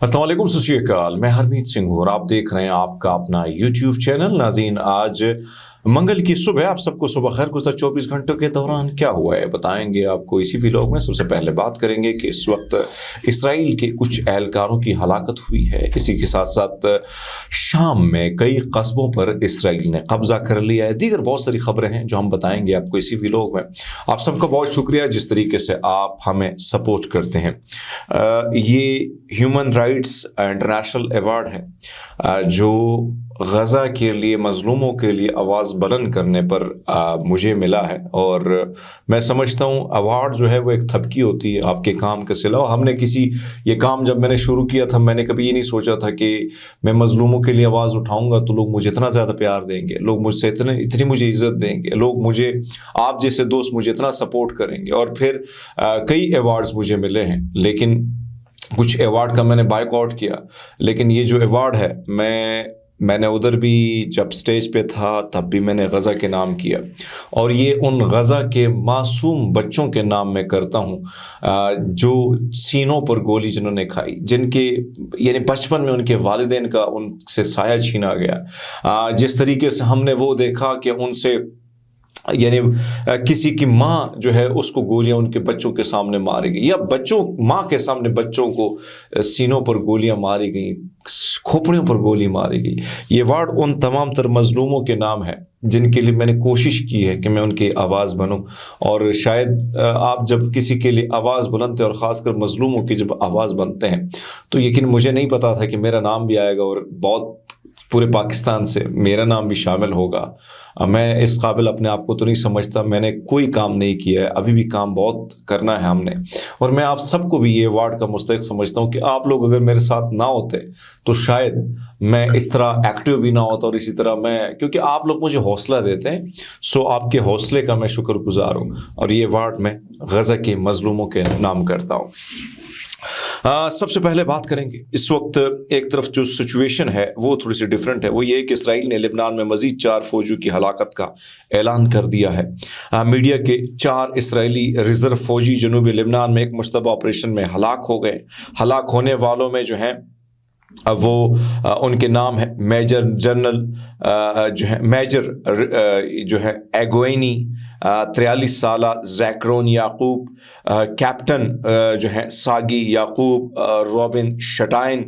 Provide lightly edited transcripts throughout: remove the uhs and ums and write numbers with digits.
अस्सलाम वालेकुम, सत श्री अकाल। मैं हरमीत सिंह हूँ और आप देख रहे हैं आपका अपना यूट्यूब चैनल। नाज़रीन, आज मंगल की सुबह आप सबको सुबह खैर। गुज़श्ता 24 घंटों के दौरान क्या हुआ है बताएंगे आपको इसी व्लॉग में। सबसे पहले बात करेंगे कि इस वक्त इसराइल के कुछ एहलकारों की हलाकत हुई है। इसी के साथ साथ शाम में कई कस्बों पर इसराइल ने कब्जा कर लिया है। दीगर बहुत सारी खबरें हैं जो हम बताएंगे आपको इसी व्लॉग में। आप सबका बहुत शुक्रिया जिस तरीके से आप हमें सपोर्ट करते हैं। ये ह्यूमन राइट्स इंटरनेशनल अवार्ड है जो गज़ा के लिए मज़लूमों के लिए आवाज़ बुलंद करने पर मुझे मिला है। और मैं समझता हूँ अवार्ड जो है वो एक थपकी होती है आपके काम का सिला। हमने ये काम जब मैंने शुरू किया था, मैंने कभी ये नहीं सोचा था कि मैं मज़लूमों के लिए आवाज़ उठाऊंगा तो लोग मुझे इतना ज़्यादा प्यार देंगे, लोग मुझसे इतनी मुझे इज़्ज़त देंगे, लोग मुझे, आप जैसे दोस्त मुझे इतना सपोर्ट करेंगे। और फिर कई अवार्ड्स मुझे मिले हैं, लेकिन कुछ अवार्ड का मैंने बायकॉट किया। लेकिन ये जो अवार्ड है, मैंने उधर भी जब स्टेज पे था तब भी मैंने गज़ा के नाम किया। और ये उन गज़ा के मासूम बच्चों के नाम में करता हूँ जो सीनों पर गोली जिन्होंने खाई, जिनके यानी बचपन में उनके वालिदैन का उनसे साया छीना गया। जिस तरीके से हमने वो देखा कि उनसे यानी किसी की माँ जो है उसको गोलियां उनके बच्चों के सामने मारी गई, या माँ के सामने बच्चों को सीनों पर गोलियां मारी गई, खोपड़ियों पर गोली मारी गई। ये वार्ड उन तमाम तर मजलूमों के नाम है जिनके लिए मैंने कोशिश की है कि मैं उनकी आवाज़ बनूं। और शायद आप जब किसी के लिए आवाज़ बुलंदते और ख़ासकर मजलूमों की जब आवाज़ बनते हैं तो यकीन मुझे नहीं पता था कि मेरा नाम भी आएगा और बहुत पूरे पाकिस्तान से मेरा नाम भी शामिल होगा। मैं इस काबिल अपने आप को तो नहीं समझता, मैंने कोई काम नहीं किया है, अभी भी काम बहुत करना है हमने। और मैं आप सबको भी ये अवार्ड का मुस्तहिक समझता हूँ कि आप लोग अगर मेरे साथ ना होते तो शायद मैं इस तरह एक्टिव भी ना होता। और इसी तरह क्योंकि आप लोग मुझे हौसला देते हैं, सो आपके हौसले का मैं शुक्रगुजार हूँ। और ये अवार्ड मैं गज़ा के मजलूमों के नाम करता हूँ। सबसे पहले बात करेंगे इस वक्त एक तरफ जो सिचुएशन है वो थोड़ी सी डिफरेंट है। वो ये है कि इसराइल ने लेबनान में मजीद 4 फौजियों की हलाकत का ऐलान कर दिया है। मीडिया के 4 इसराइली रिजर्व फौजी जनूबी लेबनान में एक मुश्तबा ऑपरेशन में हलाक हो गए। हलाक होने वालों में जो हैं वो उनके नाम है मेजर जो है एगोइनी, 43 साला जैकरोन याकूब, कैप्टन जो है सागी याकूब, रॉबिन शटाइन,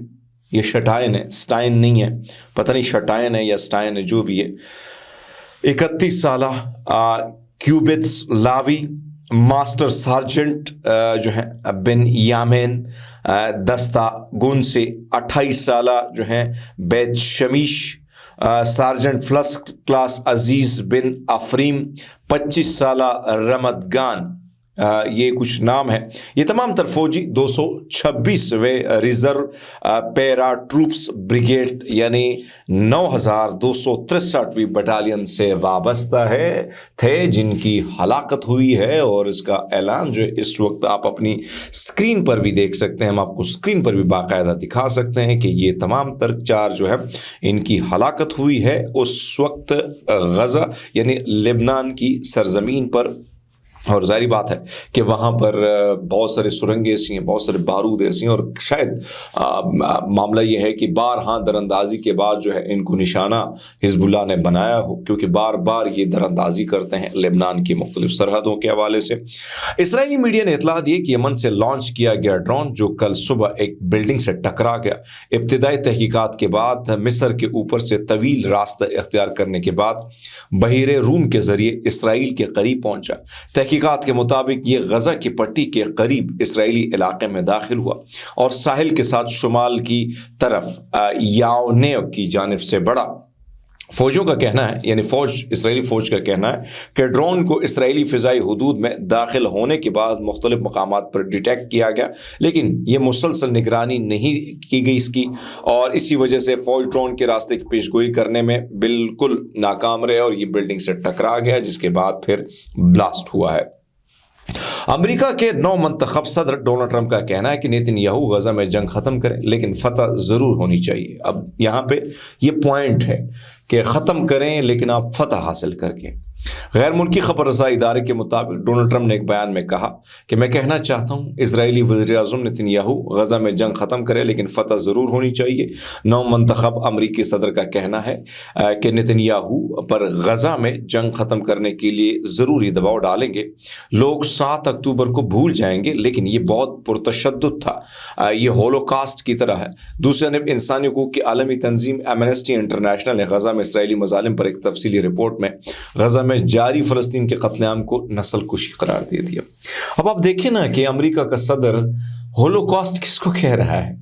ये शटाइन है, स्टाइन नहीं है, पता नहीं शटाइन है या स्टाइन है, जो भी है, 31 साला क्यूबिट्स लावी, मास्टर सार्जेंट जो है बिन यामेन दस्ता गुन से, 28 साला जो है बैत शमीश, सार्जेंट फर्स्ट क्लास अजीज़ बिन अफरीम, 25 साला रमदगान। ये कुछ नाम है। ये तमाम तर फौजी 226वें रिजर्व पैरा ट्रूप्स ब्रिगेड यानी 9263वीं बटालियन से वाबस्ता थे जिनकी हलाकत हुई है। और इसका ऐलान जो इस वक्त आप अपनी स्क्रीन पर भी देख सकते हैं, हम आपको स्क्रीन पर भी बाकायदा दिखा सकते हैं कि ये तमाम तर 4 जो है इनकी हलाकत हुई है उस वक्त गज़ा यानी लेबनान की सरजमीन पर। और जाहिर बात है कि वहाँ पर बहुत सारे सुरंगें ऐसी हैं, बहुत सारे बारूद ऐसी हैं, और शायद मामला ये है कि बारहा दरअंदाजी के बाद जो है इनको निशाना हिजबुल्लाह ने बनाया हो, क्योंकि बार बार ये दरअंदाजी करते हैं लेबनान की मुख्तलिफ सरहदों के हवाले से। इसराइली मीडिया ने इतला दी कि यमन से लॉन्च किया गया ड्रोन जो कल सुबह एक बिल्डिंग से टकरा गया। इब्तिदाई तहकीकात के बाद मिस्र के ऊपर से तवील रास्ता इख्तियार करने के बाद बहीरे रूम के जरिए इसराइल के करीब पहुंचा। तहकीकात के मुताबिक ये गज़ा की पट्टी के करीब इसराइली इलाके में दाखिल हुआ और साहिल के साथ शुमाल की तरफ याओनेव की जानिब से बढ़ा। फौजियों का कहना है, यानी इसराइली फ़ौज का कहना है कि ड्रोन को इसराइली फ़िज़ाई हुदूद में दाखिल होने के बाद मुख्तलिफ मकामात पर डिटेक्ट किया गया, लेकिन ये मुसलसल निगरानी नहीं की गई इसकी, और इसी वजह से फ़ौज ड्रोन के रास्ते की पेशगोई करने में बिल्कुल नाकाम रहे और ये बिल्डिंग से टकरा गया, जिसके बाद फिर ब्लास्ट हुआ है। अमेरिका के नौ मंतखब सदर डोनाल्ड ट्रंप का कहना है कि नेतन्याहू गज़ा में जंग ख़त्म करें, लेकिन फतह ज़रूर होनी चाहिए। अब यहाँ पे ये पॉइंट है कि ख़त्म करें लेकिन आप फतह हासिल करके। غیر ملکی خبر رسائی ادارے کے مطابق ڈونلڈ ٹرمپ نے ایک بیان میں کہا کہ میں کہنا چاہتا ہوں اسرائیلی وزیر اعظم نتنیاہو غزہ میں جنگ ختم کرے لیکن فتح ضرور ہونی چاہیے۔ نو منتخب امریکی صدر کا کہنا ہے کہ نتنیاہو پر غزہ میں جنگ ختم کرنے کے لیے ضروری دباؤ ڈالیں گے۔ لوگ 7 اکتوبر کو بھول جائیں گے لیکن یہ بہت پرتشدد تھا، یہ ہولوکاسٹ کی طرح ہے۔ دوسری جانب انسانی حقوق کی عالمی تنظیم ایمنسٹی انٹرنیشنل نے غزہ میں اسرائیلی مظالم پر ایک تفصیلی رپورٹ میں غزہ میں جاری فلسطین کے قتل عام کو نسل کشی قرار دے دیا۔ اب آپ دیکھیں نا کہ امریکہ کا صدر ہولوکاسٹ کس کو کہہ رہا ہے،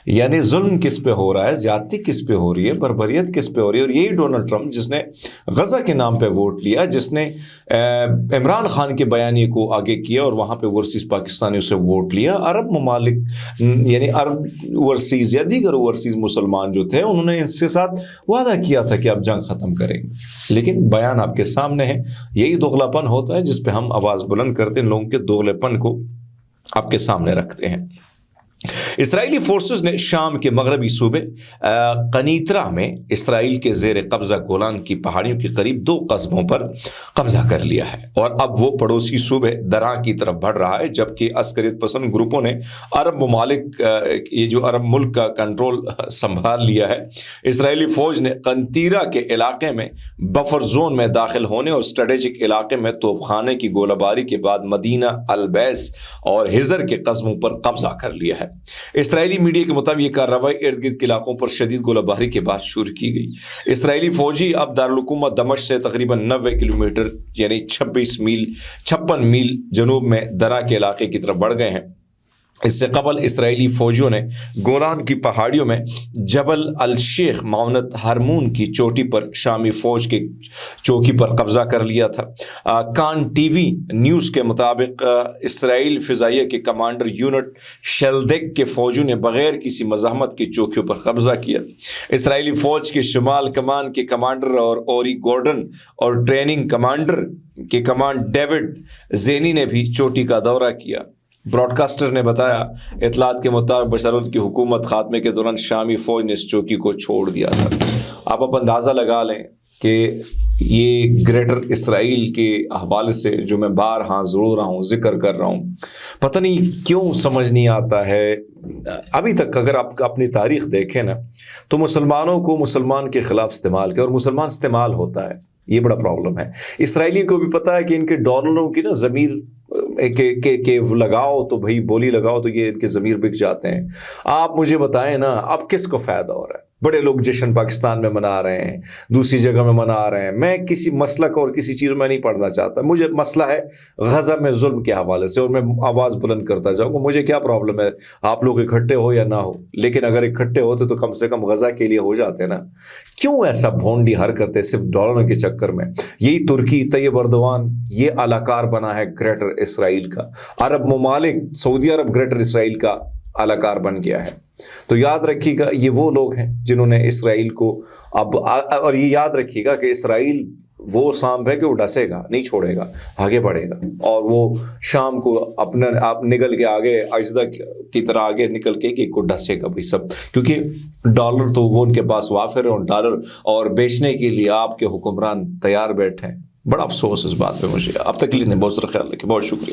یعنی ظلم کس پہ ہو رہا ہے، زیادتی کس پہ ہو رہی ہے، بربریت کس پہ ہو رہی ہے۔ اور یہی ڈونلڈ ٹرمپ جس نے غزہ کے نام پہ ووٹ لیا، جس نے عمران خان کے بیانیے کو آگے کیا اور وہاں پہ اوورسیز پاکستانیوں سے ووٹ لیا، عرب ممالک یعنی عرب اوورسیز یا دیگر اوورسیز مسلمان جو تھے انہوں نے ان کے ساتھ وعدہ کیا تھا کہ آپ جنگ ختم کریں گے، لیکن بیان آپ کے سامنے ہے۔ یہی دوغلا پن ہوتا ہے جس پہ ہم آواز بلند کرتے ہیں، لوگوں کے دوغلے پن کو آپ کے سامنے رکھتے ہیں۔ اسرائیلی فورسز نے شام کے مغربی صوبے قنیطرہ میں اسرائیل کے زیر قبضہ گولان کی پہاڑیوں کے قریب 2 قصبوں پر قبضہ کر لیا ہے اور اب وہ پڑوسی صوبے درا کی طرف بڑھ رہا ہے، جبکہ عسکریت پسند گروپوں نے عرب ممالک یہ جو عرب ملک کا کنٹرول سنبھال لیا ہے۔ اسرائیلی فوج نے قنیطرہ کے علاقے میں بفر زون میں داخل ہونے اور اسٹریٹجک علاقے میں توپ خانے کی گولہ باری کے بعد مدینہ البیس اور ہزر کے قصبوں پر قبضہ کر لیا ہے۔ اسرائیلی میڈیا کے مطابق یہ کارروائی ارد گرد کے علاقوں پر شدید گولہ باری کے بعد شروع کی گئی۔ اسرائیلی فوجی اب دارالحکومت دمشق سے تقریباً 90 کلومیٹر یعنی 56 میل جنوب میں درا کے علاقے کی طرف بڑھ گئے ہیں۔ اس سے قبل اسرائیلی فوجیوں نے گولان کی پہاڑیوں میں جبل الشیخ معاونت ہرمون کی چوٹی پر شامی فوج کے چوکی پر قبضہ کر لیا تھا۔ کان ٹی وی نیوز کے مطابق اسرائیل فضائیہ کے کمانڈر یونٹ شیلدیک کے فوجیوں نے بغیر کسی مزاحمت کی چوکیوں پر قبضہ کیا۔ اسرائیلی فوج کے شمال کمان کے کمانڈر اور اوری گورڈن اور ٹریننگ کمانڈر کے کمانڈ ڈیوڈ زینی نے بھی چوٹی کا دورہ کیا۔ براڈ کاسٹر نے بتایا اطلاعات کے مطابق بشار الاسد کی حکومت خاتمے کے دوران شامی فوج نے اس چوکی کو چھوڑ دیا تھا۔ آپ اندازہ لگا لیں کہ یہ گریٹر اسرائیل کے حوالے سے جو میں بارہا ضرور رہا ہوں ذکر کر رہا ہوں، پتہ نہیں کیوں سمجھ نہیں آتا ہے ابھی تک۔ اگر آپ اپنی تاریخ دیکھیں نا تو مسلمانوں کو مسلمان کے خلاف استعمال کیا اور مسلمان استعمال ہوتا ہے، یہ بڑا پرابلم ہے۔ اسرائیلی کو بھی پتہ ہے کہ ان کے ڈالروں کی نا ضمیر کہ لگاؤ تو بھائی بولی لگاؤ تو یہ ان کے ضمیر بک جاتے ہیں۔ آپ مجھے بتائیں نا اب کس کو فائدہ ہو رہا ہے؟ بڑے لوگ جشن پاکستان میں منا رہے ہیں، دوسری جگہ میں منا رہے ہیں۔ میں کسی مسلک اور کسی چیز میں نہیں پڑھنا چاہتا، مجھے مسئلہ ہے غزہ میں ظلم کے حوالے سے اور میں آواز بلند کرتا جاؤں گا۔ مجھے کیا پرابلم ہے آپ لوگ اکٹھے ہو یا نہ ہو، لیکن اگر اکٹھے ہوتے تو کم سے کم غزہ کے لیے ہو جاتے نا۔ کیوں ایسا بھونڈی حرکت ہے صرف ڈالروں کے چکر میں؟ یہی ترکی طیب اردوان یہ اعلیٰ بنا ہے گریٹر اسرائیل کا، عرب ممالک سعودی عرب گریٹر اسرائیل کا اعلیٰ بن گیا ہے۔ تو یاد رکھیے گا یہ وہ لوگ ہیں جنہوں نے اسرائیل کو اب، اور یہ یاد رکھیے گا کہ اسرائیل وہ سانپ ہے کہ وہ ڈسے گا نہیں چھوڑے گا، آگے بڑھے گا اور وہ شام کو اپنے آپ نکل کے آگے اجدہ کی طرح آگے نکل کے کو ڈسے گا بھائی سب، کیونکہ ڈالر تو وہ ان کے پاس وافر ہے اور ڈالر اور بیچنے کے لیے آپ کے حکمران تیار بیٹھے ہیں۔ بڑا افسوس اس بات پہ مجھے۔ اب تک کے لیے بہت سارا خیال رکھیں، بہت شکریہ۔